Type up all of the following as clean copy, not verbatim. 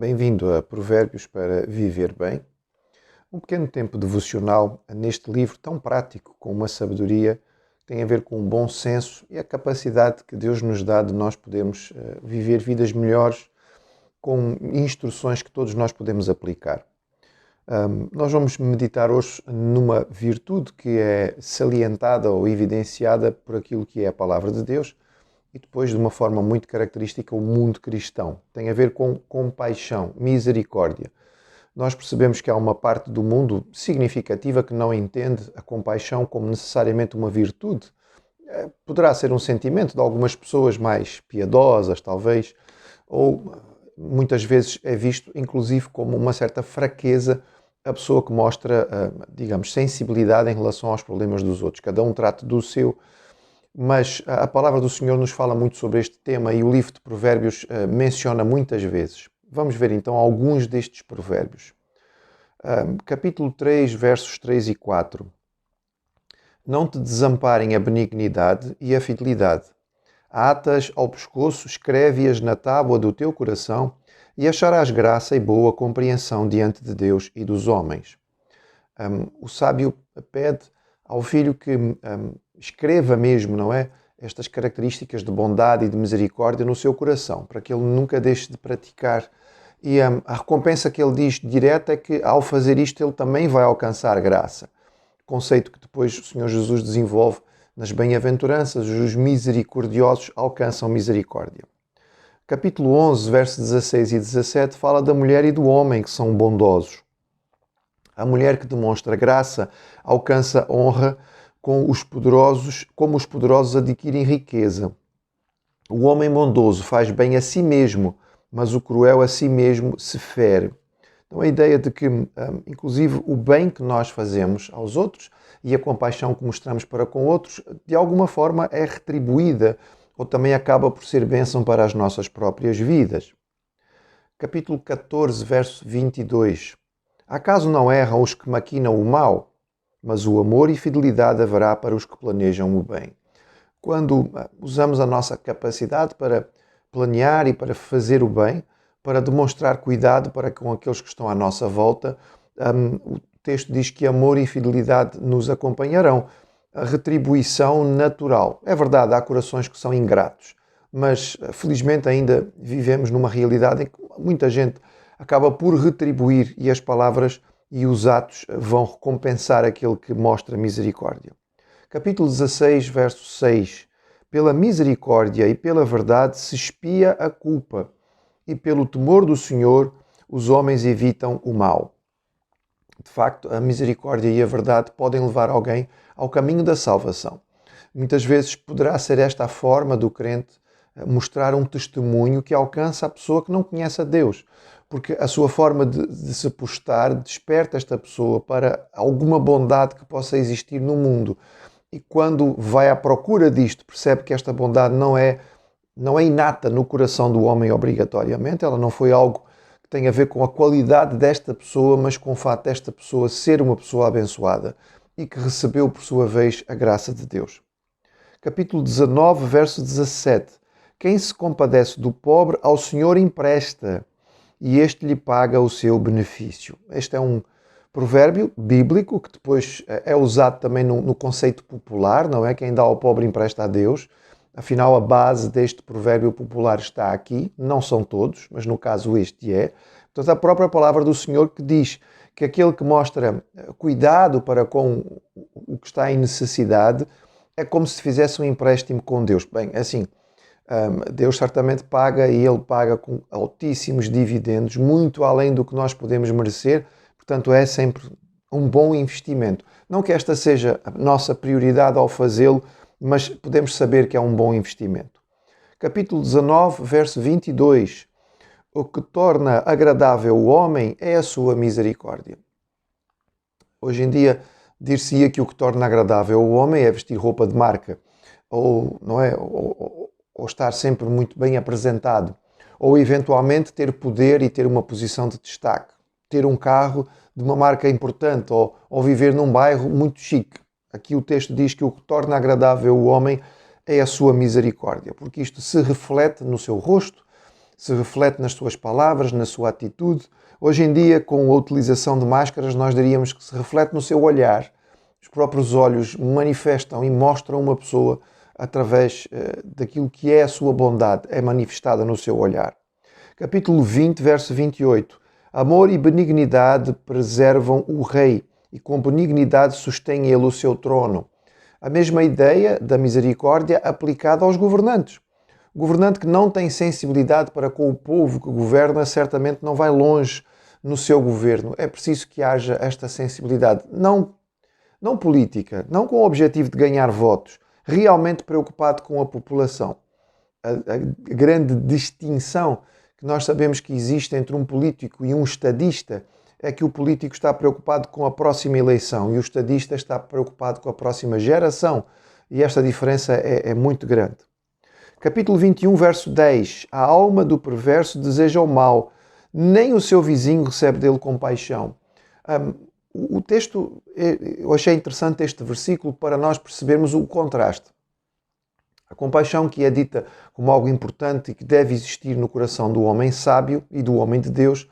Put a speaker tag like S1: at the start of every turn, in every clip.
S1: Bem-vindo a Provérbios para Viver Bem. Um pequeno tempo devocional neste livro tão prático, com uma sabedoria que tem a ver com o bom senso e a capacidade que Deus nos dá de nós podermos viver vidas melhores com instruções que todos nós podemos aplicar. Nós vamos meditar hoje numa virtude que é salientada ou evidenciada por aquilo que é a Palavra de Deus e depois, de uma forma muito característica, o mundo cristão. Tem a ver com compaixão, misericórdia. Nós percebemos que há uma parte do mundo significativa que não entende a compaixão como necessariamente uma virtude. Poderá ser um sentimento de algumas pessoas mais piedosas, talvez, ou muitas vezes é visto, inclusive, como uma certa fraqueza a pessoa que mostra, digamos, sensibilidade em relação aos problemas dos outros. Cada um trata do seu, mas a palavra do Senhor nos fala muito sobre este tema e o livro de Provérbios menciona muitas vezes. Vamos ver então alguns destes provérbios. Capítulo 3, versos 3 e 4. Não te desamparem a benignidade e a fidelidade. Ata-as ao pescoço, escreve-as na tábua do teu coração e acharás graça e boa compreensão diante de Deus e dos homens. O sábio pede ao filho que escreva mesmo, não é? Estas características de bondade e de misericórdia no seu coração, para que ele nunca deixe de praticar. E a recompensa que ele diz direta é que ao fazer isto ele também vai alcançar graça. Conceito que depois o Senhor Jesus desenvolve nas bem-aventuranças, os misericordiosos alcançam misericórdia. Capítulo 11, versos 16 e 17 fala da mulher e do homem que são bondosos. A mulher que demonstra graça alcança honra como os poderosos adquirem riqueza. O homem bondoso faz bem a si mesmo, mas o cruel a si mesmo se fere. Então a ideia de que, inclusive, o bem que nós fazemos aos outros e a compaixão que mostramos para com outros, de alguma forma é retribuída ou também acaba por ser bênção para as nossas próprias vidas. Capítulo 14, verso 22. Acaso não erram os que maquinam o mal? Mas o amor e fidelidade haverá para os que planejam o bem. Quando usamos a nossa capacidade para planear e para fazer o bem, para demonstrar cuidado para com aqueles que estão à nossa volta, o texto diz que amor e fidelidade nos acompanharão. A retribuição natural. É verdade, há corações que são ingratos, mas felizmente ainda vivemos numa realidade em que muita gente acaba por retribuir e as palavras e os atos vão recompensar aquele que mostra misericórdia. Capítulo 16, verso 6. Pela misericórdia e pela verdade se expia a culpa, e pelo temor do Senhor os homens evitam o mal. De facto, a misericórdia e a verdade podem levar alguém ao caminho da salvação. Muitas vezes poderá ser esta a forma do crente mostrar um testemunho que alcança a pessoa que não conhece a Deus, porque a sua forma de se postar desperta esta pessoa para alguma bondade que possa existir no mundo. E quando vai à procura disto, percebe que esta bondade não é inata no coração do homem obrigatoriamente, ela não foi algo que tem a ver com a qualidade desta pessoa, mas com o fato desta pessoa ser uma pessoa abençoada e que recebeu, por sua vez, a graça de Deus. Capítulo 19, verso 17. Quem se compadece do pobre, ao Senhor empresta, e este lhe paga o seu benefício. Este é um provérbio bíblico que depois é usado também no conceito popular, não é? Quem dá ao pobre empresta a Deus. Afinal, a base deste provérbio popular está aqui, não são todos, mas no caso este é. Portanto, a própria palavra do Senhor que diz que aquele que mostra cuidado para com o que está em necessidade é como se fizesse um empréstimo com Deus. Bem, assim, Deus certamente paga e Ele paga com altíssimos dividendos, muito além do que nós podemos merecer, portanto é sempre um bom investimento. Não que esta seja a nossa prioridade ao fazê-lo, mas podemos saber que é um bom investimento. Capítulo 19, verso 22. O que torna agradável o homem é a sua misericórdia. Hoje em dia, dir-se-ia que o que torna agradável o homem é vestir roupa de marca, ou, não é? Ou estar sempre muito bem apresentado, ou eventualmente ter poder e ter uma posição de destaque, ter um carro de uma marca importante, ou viver num bairro muito chique. Aqui o texto diz que o que torna agradável o homem é a sua misericórdia, porque isto se reflete no seu rosto, se reflete nas suas palavras, na sua atitude. Hoje em dia, com a utilização de máscaras, nós diríamos que se reflete no seu olhar. Os próprios olhos manifestam e mostram uma pessoa através daquilo que é a sua bondade, é manifestada no seu olhar. Capítulo 20, verso 28. Amor e benignidade preservam o rei, e com benignidade sustém ele o seu trono. A mesma ideia da misericórdia aplicada aos governantes. O governante que não tem sensibilidade para com o povo que governa certamente não vai longe no seu governo. É preciso que haja esta sensibilidade, não política, não com o objetivo de ganhar votos, realmente preocupado com a população. A grande distinção que nós sabemos que existe entre um político e um estadista é que o político está preocupado com a próxima eleição e o estadista está preocupado com a próxima geração. E esta diferença é muito grande. Capítulo 21, verso 10. A alma do perverso deseja o mal, nem o seu vizinho recebe dele compaixão. O texto, eu achei interessante este versículo para nós percebermos o contraste. A compaixão, que é dita como algo importante e que deve existir no coração do homem sábio e do homem de Deus,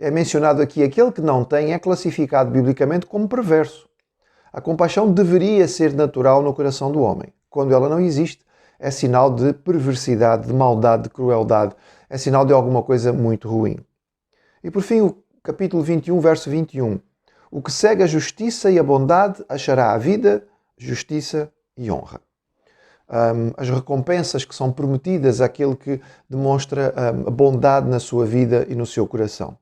S1: é mencionado aqui, aquele que não tem é classificado biblicamente como perverso. A compaixão deveria ser natural no coração do homem. Quando ela não existe, é sinal de perversidade, de maldade, de crueldade. É sinal de alguma coisa muito ruim. E por fim, o capítulo 21, verso 21. O que segue a justiça e a bondade achará a vida, justiça e honra. As recompensas que são prometidas àquele que demonstra a bondade na sua vida e no seu coração.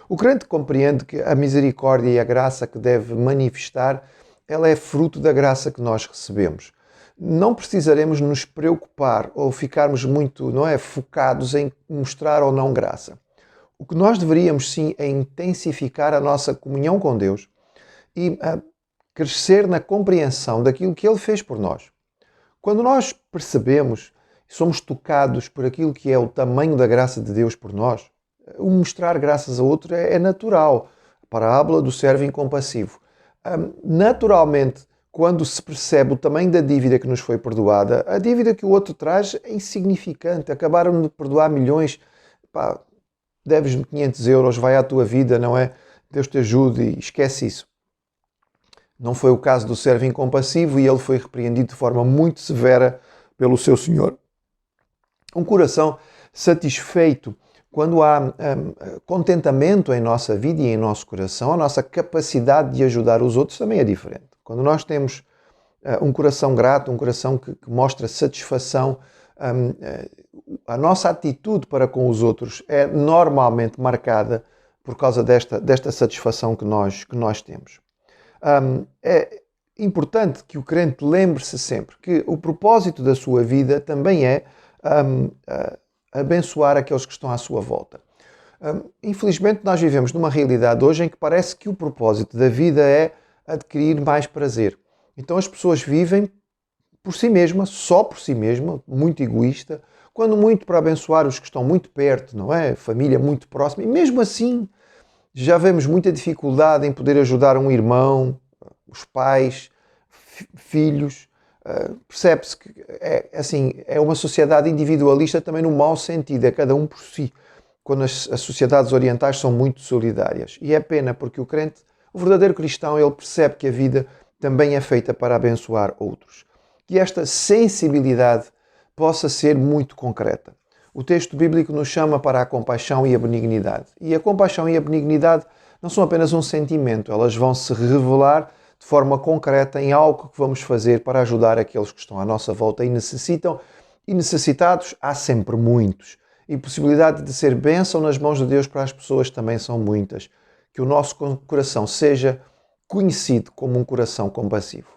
S1: O crente compreende que a misericórdia e a graça que deve manifestar, ela é fruto da graça que nós recebemos. Não precisaremos nos preocupar ou ficarmos muito, focados em mostrar ou não graça. O que nós deveríamos sim é intensificar a nossa comunhão com Deus e crescer na compreensão daquilo que Ele fez por nós. Quando nós percebemos e somos tocados por aquilo que é o tamanho da graça de Deus por nós, o mostrar graças a outro é natural. A parábola do servo incompassivo. Naturalmente, quando se percebe o tamanho da dívida que nos foi perdoada, a dívida que o outro traz é insignificante. Acabaram de perdoar milhões, deves-me 500 euros, vai à tua vida, não é? Deus te ajude e esquece isso. Não foi o caso do servo incompassivo e ele foi repreendido de forma muito severa pelo seu senhor. Um coração satisfeito, quando há contentamento em nossa vida e em nosso coração, a nossa capacidade de ajudar os outros também é diferente. Quando nós temos um coração grato, um coração que mostra satisfação, a nossa atitude para com os outros é normalmente marcada por causa desta satisfação que nós temos. É importante que o crente lembre-se sempre que o propósito da sua vida também é abençoar aqueles que estão à sua volta. Infelizmente, nós vivemos numa realidade hoje em que parece que o propósito da vida é adquirir mais prazer. Então as pessoas vivem por si mesmas, só por si mesma, muito egoísta, quando muito para abençoar os que estão muito perto, não é? Família muito próxima, e mesmo assim já vemos muita dificuldade em poder ajudar um irmão, os pais, filhos. Percebe-se que é uma sociedade individualista também no mau sentido, é cada um por si, quando as sociedades orientais são muito solidárias. E é pena porque o crente, o verdadeiro cristão, ele percebe que a vida também é feita para abençoar outros. Que esta sensibilidade possa ser muito concreta. O texto bíblico nos chama para a compaixão e a benignidade. E a compaixão e a benignidade não são apenas um sentimento, elas vão se revelar de forma concreta em algo que vamos fazer para ajudar aqueles que estão à nossa volta e necessitam. E necessitados há sempre muitos. E possibilidade de ser bênção nas mãos de Deus para as pessoas também são muitas. Que o nosso coração seja conhecido como um coração compassivo.